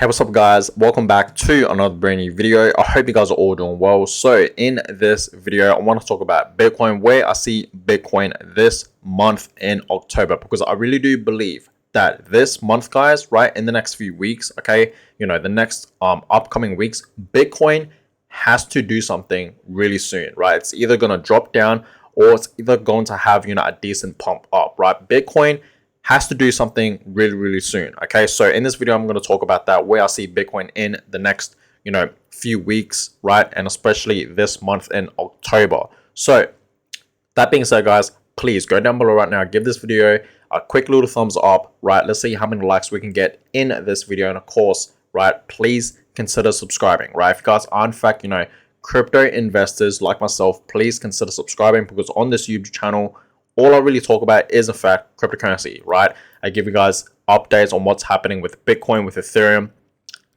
Hey, what's up guys? Welcome back to another brand new video. I hope you guys are all doing well. So in this video, I want to talk about Bitcoin, where I see Bitcoin this month in October, because I really do believe that this month, guys, right, in the next few weeks, okay, the next upcoming weeks, Bitcoin has to do something really soon, right? It's either going to drop down or it's either going to have, a decent pump up, right? Bitcoin has to do something really soon. Okay, so in this video I'm going to talk about that, where I see Bitcoin in the next few weeks, right, and especially this month in October. So that being said, guys, please go down below right now, give this video a quick little thumbs up, right? Let's see how many likes we can get in this video, and of course, right, please consider subscribing, right? If you guys are in fact crypto investors like myself, please consider subscribing, because on this YouTube channel all I really talk about is in fact cryptocurrency, right? I give you guys updates on what's happening with Bitcoin, with Ethereum,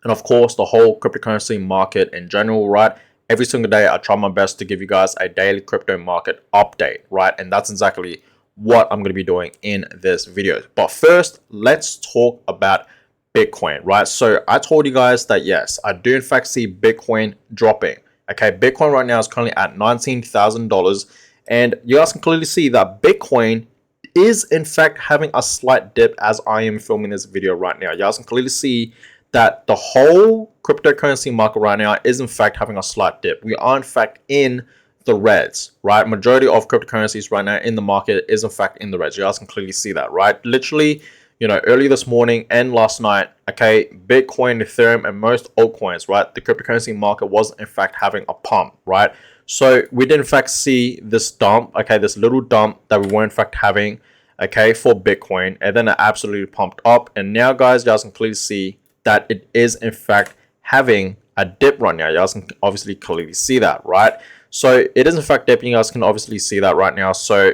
and of course the whole cryptocurrency market in general, right? Every single day I try my best to give you guys a daily crypto market update, right? And that's exactly what I'm going to be doing in this video. But first, let's talk about Bitcoin, right? So I told you guys that yes, I do in fact see Bitcoin dropping. Okay, Bitcoin right now is currently at $19,000. And you guys can clearly see that Bitcoin is in fact having a slight dip as I am filming this video right now. You guys can clearly see that the whole cryptocurrency market right now is in fact having a slight dip. We are in fact in the reds, right? Majority of cryptocurrencies right now in the market is in fact in the reds. You guys can clearly see that, right? Literally, early this morning and last night, okay, Bitcoin, Ethereum, and most altcoins, right? The cryptocurrency market was in fact having a pump, right? So we did in fact see this dump, okay, this little dump that we were in fact having, okay, for Bitcoin, and then it absolutely pumped up. And now, guys, you guys can clearly see that it is in fact having a dip right now. You guys can obviously clearly see that, right? So it is in fact dipping. You guys can obviously see that right now. So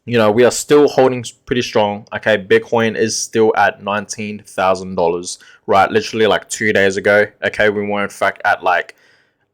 we are still holding pretty strong. Okay, Bitcoin is still at $19,000, right? Literally like 2 days ago, okay, we were in fact at like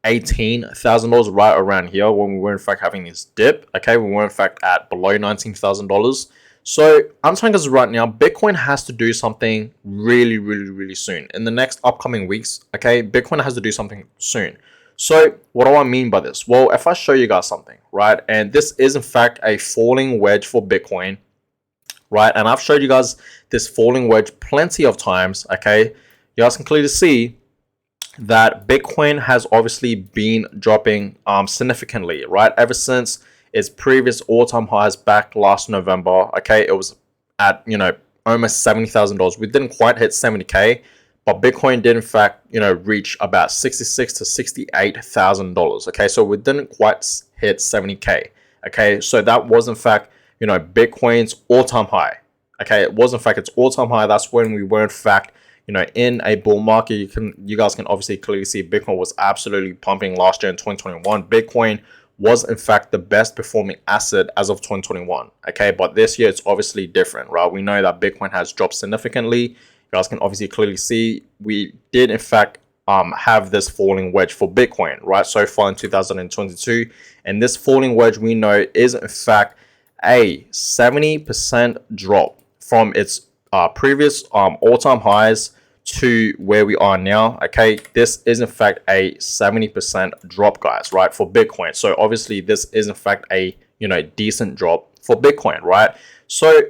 $18,000 right around here when we were in fact having this dip. Okay, we were in fact at below $19,000. So I'm telling you right now, Bitcoin has to do something really soon in the next upcoming weeks. Okay, Bitcoin has to do something soon. So what do I mean by this? Well, if I show you guys something, right, and this is in fact a falling wedge for Bitcoin, right, and I've showed you guys this falling wedge plenty of times. Okay, you guys can clearly see that Bitcoin has obviously been dropping significantly, right? Ever since its previous all-time highs back last November, okay, it was at almost $70,000. We didn't quite hit 70K, but Bitcoin did in fact reach about $66,000 to $68,000. Okay, so we didn't quite hit 70K. Okay, so that was in fact Bitcoin's all-time high. Okay, it was in fact its all-time high. That's when we were in fact in a bull market. You guys can obviously clearly see Bitcoin was absolutely pumping last year in 2021. Bitcoin was in fact the best performing asset as of 2021. Okay, but this year it's obviously different, right? We know that Bitcoin has dropped significantly. You guys can obviously clearly see we did in fact have this falling wedge for Bitcoin, right, so far in 2022. And this falling wedge, we know, is in fact a 70% drop from its previous all-time highs to where we are now. Okay, this is in fact a 70% drop, guys, right, for Bitcoin. So obviously this is in fact a decent drop for Bitcoin, right? So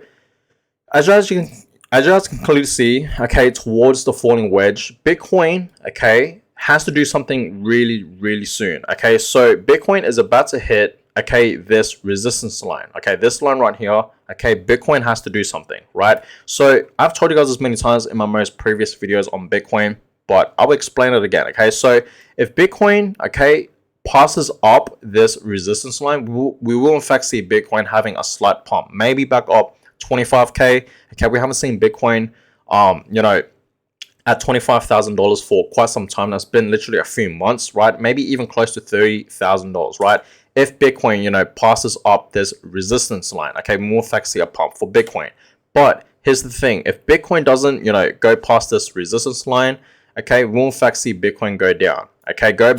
as you guys can clearly see, okay, towards the falling wedge, Bitcoin, okay, has to do something really soon. Okay, so Bitcoin is about to hit, okay, this resistance line, okay, this line right here. Okay, Bitcoin has to do something, right? So I've told you guys this many times in my most previous videos on Bitcoin, but I'll explain it again. Okay, so if Bitcoin, okay, passes up this resistance line, we will in fact see Bitcoin having a slight pump, maybe back up 25K. Okay, we haven't seen Bitcoin at $25,000 for quite some time. That's been literally a few months, right? Maybe even close to $30,000, right? If Bitcoin, passes up this resistance line, okay, we will in fact see a pump for Bitcoin. But here's the thing: if Bitcoin doesn't, go past this resistance line, okay, we will in fact see Bitcoin go down. Okay, go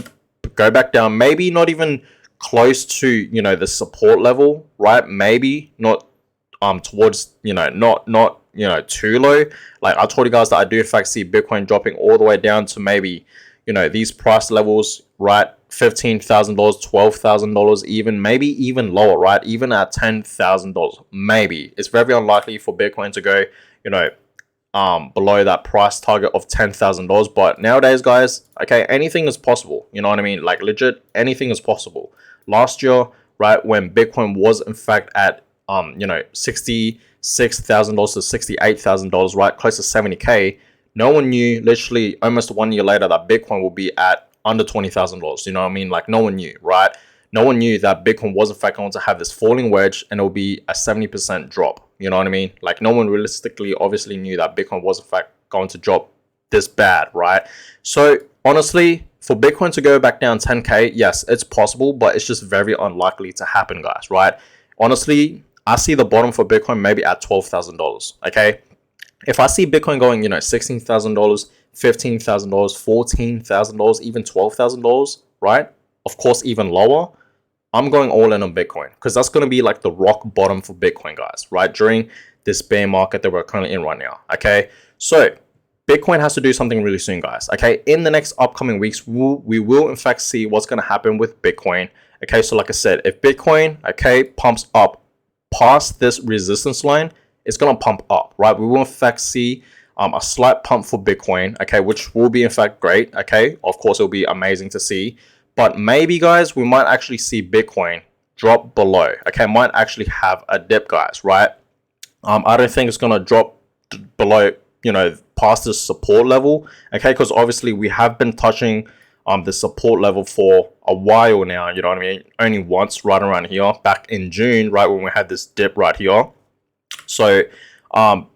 back down. Maybe not even close to the support level, right? Maybe not towards not too low. Like I told you guys that I do in fact see Bitcoin dropping all the way down to maybe, these price levels, right? $15,000, $12,000, even maybe even lower, right? Even at $10,000, maybe. It's very unlikely for Bitcoin to go, below that price target of $10,000. But nowadays, guys, okay, anything is possible. You know what I mean? Like legit, anything is possible. Last year, right, when Bitcoin was in fact at $66,000 to $68,000, right, close to 70K, no one knew literally almost 1 year later that Bitcoin will be at under $20,000. You know what I mean? Like no one knew, right? No one knew that Bitcoin was in fact going to have this falling wedge and it will be a 70% drop. You know what I mean? Like no one realistically obviously knew that Bitcoin was in fact going to drop this bad, right? So honestly, for Bitcoin to go back down 10K, yes, it's possible, but it's just very unlikely to happen, guys, right? Honestly, I see the bottom for Bitcoin maybe at $12,000, okay? If I see Bitcoin going, $16,000, $15,000, $14,000, even $12,000, right? Of course, even lower, I'm going all in on Bitcoin because that's going to be like the rock bottom for Bitcoin, guys, right? During this bear market that we're currently in right now, okay? So Bitcoin has to do something really soon, guys, okay? In the next upcoming weeks, we will in fact see what's going to happen with Bitcoin, okay? So like I said, if Bitcoin, okay, pumps up past this resistance line, it's going to pump up, right? We will in fact see a slight pump for Bitcoin, okay, which will be in fact great, okay? Of course, it'll be amazing to see. But maybe, guys, we might actually see Bitcoin drop below, okay? Might actually have a dip, guys, right? I don't think it's going to drop below, past this support level, okay? Because obviously we have been touching the support level for a while now, you know what I mean? Only once right around here, back in June, right, when we had this dip right here. So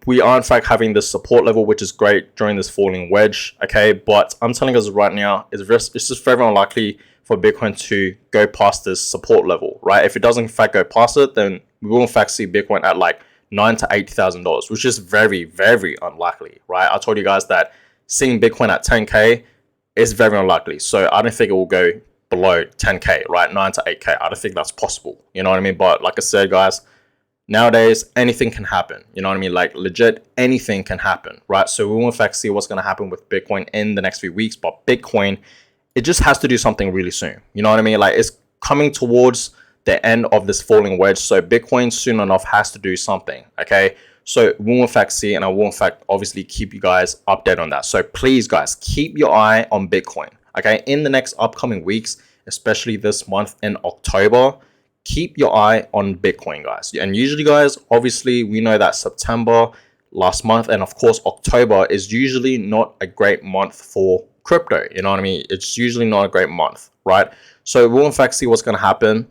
we are in fact having this support level, which is great during this falling wedge, okay? But I'm telling you guys right now, it's just very unlikely for Bitcoin to go past this support level, right? If it doesn't in fact go past it, then we will in fact see Bitcoin at like $9,000 to $8,000, which is very, very unlikely, right? I told you guys that seeing Bitcoin at 10K is very unlikely. So I don't think it will go below 10K, right? 9 to 8K. I don't think that's possible. You know what I mean? But like I said, guys, nowadays, anything can happen. You know what I mean? Like legit, anything can happen, right? So we will in fact see what's going to happen with Bitcoin in the next few weeks. But Bitcoin, it just has to do something really soon. You know what I mean? Like it's coming towards the end of this falling wedge. So Bitcoin soon enough has to do something, okay? So we will in fact see, and I will in fact obviously keep you guys updated on that. So please, guys, keep your eye on Bitcoin, okay? In the next upcoming weeks, especially this month in October, keep your eye on Bitcoin, guys. And usually, guys, obviously, we know that September, last month, and of course, October is usually not a great month for crypto. You know what I mean? It's usually not a great month, right? So we'll in fact see what's going to happen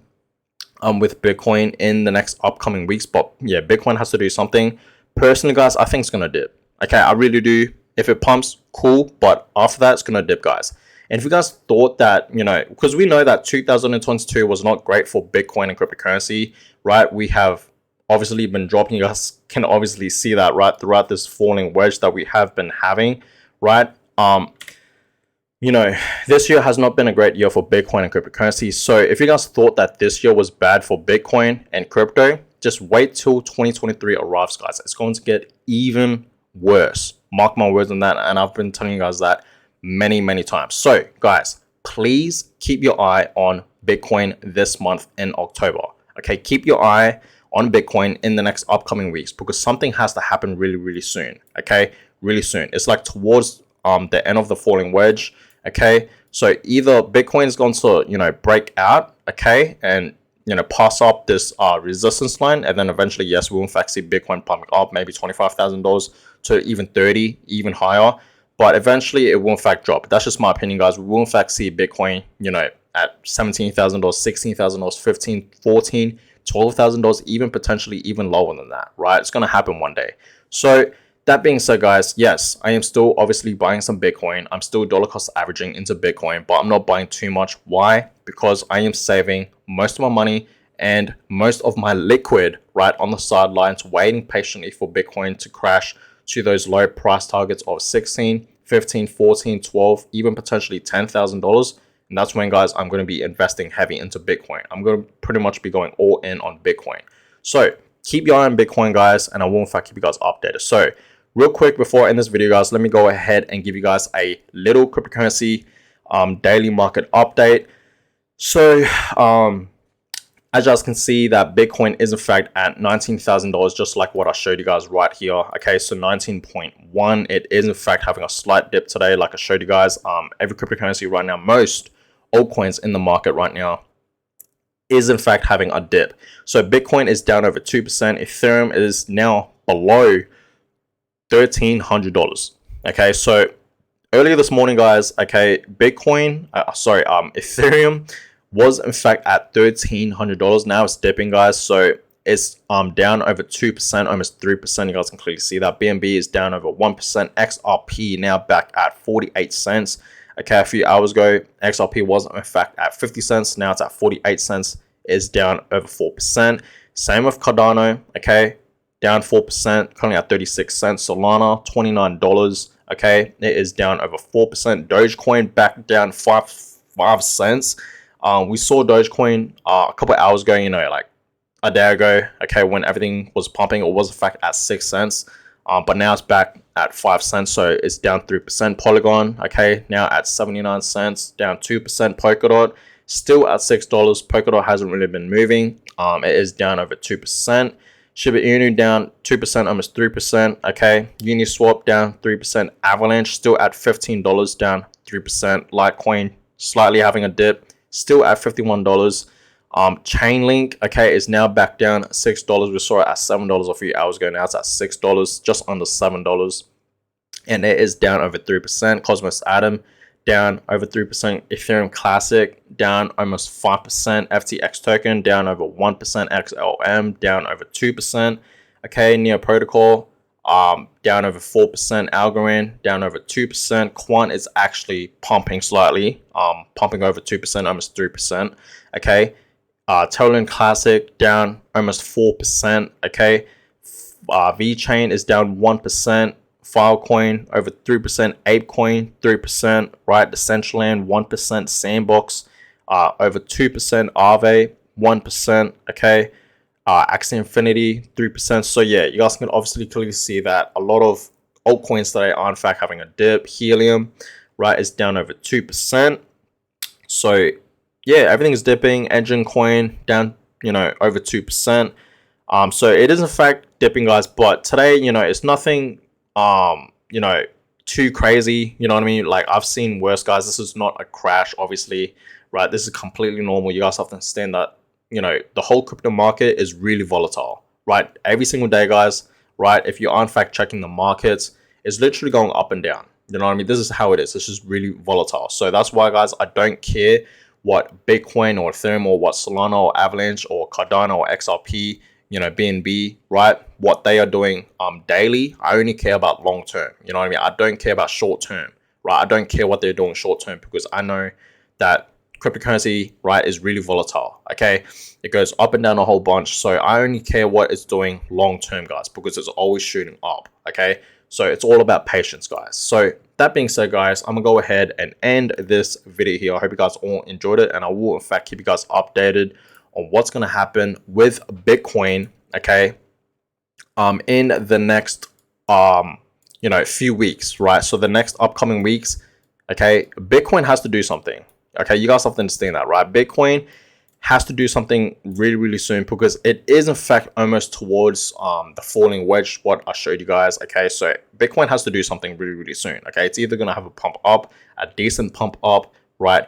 with Bitcoin in the next upcoming weeks. But yeah, Bitcoin has to do something. Personally, guys, I think it's going to dip. Okay, I really do. If it pumps, cool. But after that, it's going to dip, guys. And if you guys thought that, because we know that 2022 was not great for Bitcoin and cryptocurrency, right? We have obviously been dropping. You guys can obviously see that, right? Throughout this falling wedge that we have been having, right? This year has not been a great year for Bitcoin and cryptocurrency. So if you guys thought that this year was bad for Bitcoin and crypto, just wait till 2023 arrives, guys. It's going to get even worse. Mark my words on that. And I've been telling you guys that many times. So guys, please keep your eye on Bitcoin this month in October. Okay, keep your eye on Bitcoin in the next upcoming weeks because something has to happen really soon. Okay, really soon. It's like towards the end of the falling wedge. Okay, so either Bitcoin is going to break out, okay, and pass up this resistance line, and then eventually, yes, we'll in fact see Bitcoin pumping up maybe $25,000 to even 30, even higher. But eventually, it will in fact drop. That's just my opinion, guys. We will in fact see Bitcoin, at $17,000, $16,000, $15,000, $14,000, $12,000, even potentially even lower than that, right? It's going to happen one day. So that being said, guys, yes, I am still obviously buying some Bitcoin. I'm still dollar cost averaging into Bitcoin, but I'm not buying too much. Why? Because I am saving most of my money and most of my liquid right on the sidelines, waiting patiently for Bitcoin to crash to those low price targets of 16, 15, 14, 12, even potentially $10,000. And that's when, guys, I'm going to be investing heavy into Bitcoin. I'm going to pretty much be going all in on Bitcoin. So keep your eye on Bitcoin, guys, and I will in fact keep you guys updated. So real quick before I end this video, guys, let me go ahead and give you guys a little cryptocurrency daily market update. So as you guys can see, that Bitcoin is in fact at $19,000, just like what I showed you guys right here. Okay, so 19.1, it is in fact having a slight dip today, like I showed you guys. Every cryptocurrency right now, most altcoins in the market right now is in fact having a dip. So Bitcoin is down over 2%. Ethereum is now below $1,300. Okay, so earlier this morning, guys, okay, Ethereum was in fact at $1,300. Now it's dipping, guys, so it's down over 2%, almost 3%. You guys can clearly see that. BNB is down over 1%. XRP now back at 48 cents. Okay, a few hours ago, XRP was in fact at 50 cents. Now it's at 48 cents. Is down over 4%. Same with Cardano. Okay, down 4%, currently at 36 cents. Solana, $29. Okay, it is down over 4%. Dogecoin back down 5 cents. We saw Dogecoin a couple of hours ago, you know, like a day ago, okay, when everything was pumping. It was in fact at 6 cents, but now it's back at 5 cents, so it's down 3%. Polygon, okay, now at 79 cents, down 2%. Polkadot, still at $6. Polkadot hasn't really been moving. It is down over 2%. Shiba Inu down 2%, almost 3%. Okay, Uniswap down 3%. Avalanche still at $15, down 3%. Litecoin slightly having a dip, still at $51. Chainlink, okay, is now back down at $6. We saw it at $7 a few hours ago. Now it's at $6, just under $7, and it is down over 3%. Cosmos Atom down over 3%. Ethereum Classic down almost 5%. FTX token down over 1%. XLM down over 2%. Okay, Neo Protocol down over 4%. Algorand down over 2%. Quant is actually pumping slightly, pumping over 2%, almost 3%. Okay, Toland Classic down almost 4%. Okay, VeChain is down 1%. Filecoin over 3%. Apecoin 3%. Right, Decentraland 1%. Sandbox over 2%. Aave 1%. Okay, Axie Infinity 3%. So yeah, you guys can obviously clearly see that a lot of altcoins today are in fact having a dip. Helium, right, is down over 2%. So yeah, everything is dipping. Engine Coin down, you know, over 2%. So it is in fact dipping, guys, but today, you know, it's nothing you know, too crazy, you know what I mean? Like, I've seen worse, guys. This is not a crash, obviously, right? This is completely normal. You guys have to understand that, you know, the whole crypto market is really volatile, right? Every single day, guys, right? If you are in fact checking the markets, it's literally going up and down. You know what I mean? This is how it is. It's just really volatile. So that's why, guys, I don't care what Bitcoin or Ethereum or what Solana or Avalanche or Cardano or XRP, you know, BNB, right, what they are doing daily. I only care about long term. You know what I mean? I don't care about short term, right? I don't care what they're doing short term, because I know that cryptocurrency, right, is really volatile. Okay, it goes up and down a whole bunch. So I only care what it's doing long term, guys, because it's always shooting up. Okay, so it's all about patience, guys. So that being said, guys, I'm gonna go ahead and end this video here. I hope you guys all enjoyed it, and I will in fact keep you guys updated on what's going to happen with Bitcoin, okay, in the next, you know, few weeks, right? So the next upcoming weeks, okay, Bitcoin has to do something, okay? You guys have to understand that, right? Bitcoin has to do something really, really soon, because it is in fact almost towards the falling wedge, what I showed you guys, okay? So Bitcoin has to do something really, really soon, okay? It's either going to have a pump up, a decent pump up, right?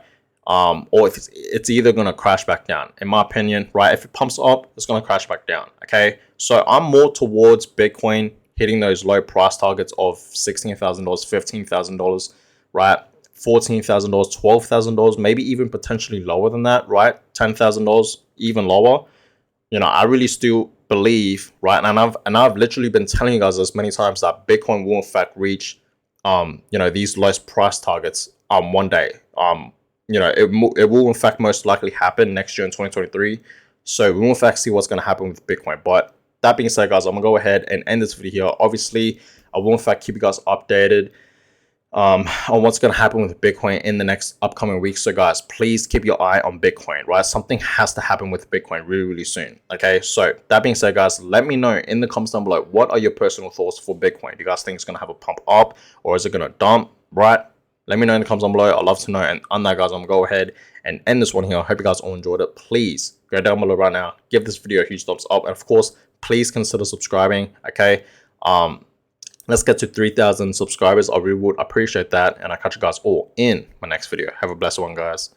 Or if it's either going to crash back down, in my opinion, right? If it pumps up, it's going to crash back down, okay? So I'm more towards Bitcoin hitting those low price targets of $16,000, $15,000, right? $14,000, $12,000, maybe even potentially lower than that, right? $10,000, even lower. You know, I really still believe, right? And I've literally been telling you guys as many times that Bitcoin will in fact reach, you know, these lowest price targets one day. You know, it will in fact most likely happen next year in 2023. So we will in fact see what's going to happen with Bitcoin. But that being said, guys, I'm going to go ahead and end this video here. Obviously, I will in fact keep you guys updated. on what's going to happen with Bitcoin in the next upcoming weeks. So guys, please keep your eye on Bitcoin, right? Something has to happen with Bitcoin really soon. Okay, so that being said, guys, let me know in the comments down below, what are your personal thoughts for Bitcoin? Do you guys think it's going to have a pump up, or is it going to dump, right? Let me know in the comments down below. I'd love to know. And on that, guys, I'm going to go ahead and end this one here. I hope you guys all enjoyed it. Please go down below right now, give this video a huge thumbs up, and of course, please consider subscribing. Okay, let's get to 3,000 subscribers. I really would appreciate that. And I'll catch you guys all in my next video. Have a blessed one, guys.